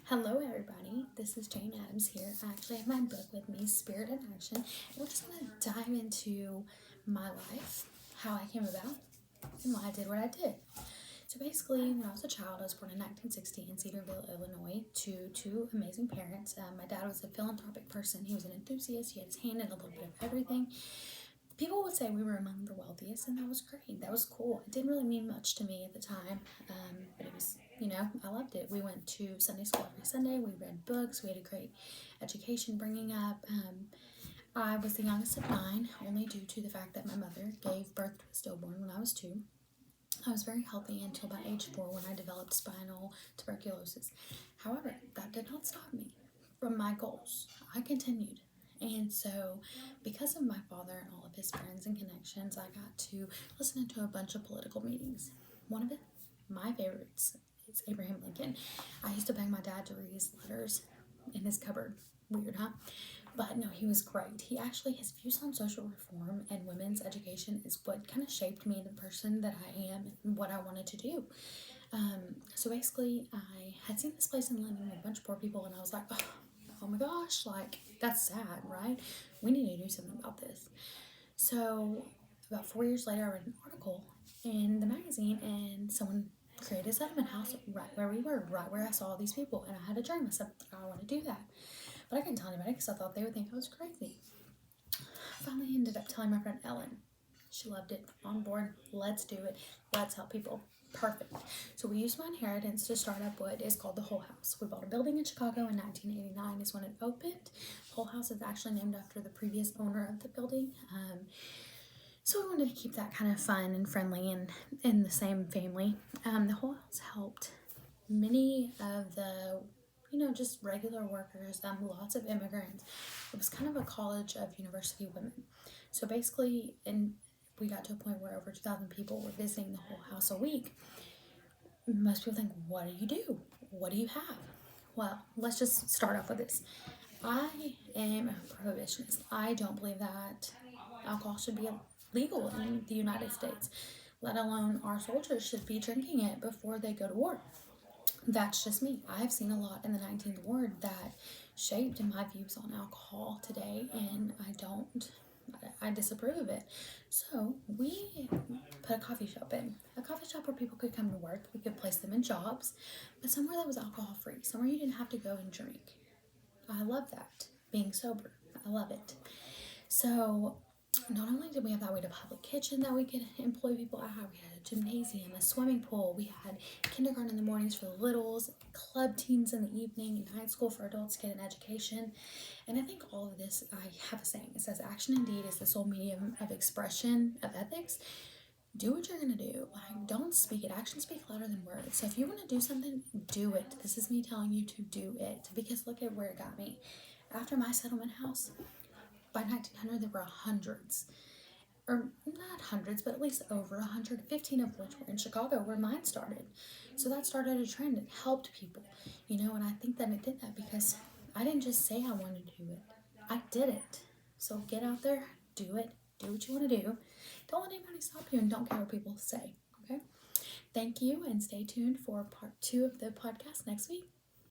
Hello, everybody. This is Jane Addams here. I actually have my book with me, Spirit in Action. And we're just going to dive into my life, how I came about, and why I did what I did. So basically, when I was a child, I was born in 1960 in Cedarville, Illinois, to two amazing parents. My dad was a philanthropic person. He was an enthusiast. He had his hand in a little bit of everything. People would say we were among the wealthiest, and that was great. That was cool. It didn't really mean much to me at the time, but it was, I loved it. We went to Sunday school every Sunday. We read books. We had a great education bringing up. I was the youngest of 9, only due to the fact that my mother gave birth to a stillborn when I was 2. I was very healthy until about age 4 when I developed spinal tuberculosis. However, that did not stop me from my goals. I continued. And so, because of my father and all of his friends and connections, I got to listen to a bunch of political meetings. One of my favorites is Abraham Lincoln. I used to beg my dad to read his letters in his cupboard. Weird, huh? But no, he was great. His views on social reform and women's education is what kind of shaped me into the person that I am and what I wanted to do. So basically, I had seen this place in London with a bunch of poor people, and I was like, oh my gosh, like, that's sad, right? We need to do something about this. So about 4 years later, I read an article in the magazine, and someone created a settlement house right where we were, right where I saw all these people, and I had a dream. I said, I want to do that. But I couldn't tell anybody because I thought they would think I was crazy. I finally ended up telling my friend Ellen. She loved it. On board. Let's do it. Let's help people. Perfect. So we used my inheritance to start up what is called the Whole House. We bought a building in Chicago in 1989 is when it opened. Whole House is actually named after the previous owner of the building. So we wanted to keep that kind of fun and friendly and in the same family. The Whole House helped many of the just regular workers, lots of immigrants. It was kind of a college of university women. So basically, we got to a point where over 2,000 people were visiting the Whole House a week. Most people think, what do you do? What do you have? Well, let's just start off with this. I am a prohibitionist. I don't believe that alcohol should be legal in the United States, let alone our soldiers should be drinking it before they go to war. That's just me. I've seen a lot in the 19th ward that shaped my views on alcohol today, and I disapprove of it. So we put a coffee shop in. A coffee shop where people could come to work. We could place them in jobs, but somewhere that was alcohol free, somewhere you didn't have to go and drink. I love that. Being sober. I love it. So not only did we have that, we had a public kitchen that we could employ people at. We had a gymnasium, a swimming pool. We had kindergarten in the mornings for the littles, club teams in the evening, and night school for adults to get an education. And I think all of this, I have a saying. It says, action indeed is the sole medium of expression of ethics. Do what you're going to do. Like, don't speak it. Actions speak louder than words. So if you want to do something, do it. This is me telling you to do it, because look at where it got me. After my settlement house, by 1900, there were hundreds, or not hundreds, but at least over 115 of which were in Chicago, where mine started. So that started a trend. It helped people, and I think that it did that because I didn't just say I wanted to do it. I did it. So get out there, do it, do what you want to do. Don't let anybody stop you, and don't care what people say, okay? Thank you, and stay tuned for part 2 of the podcast next week.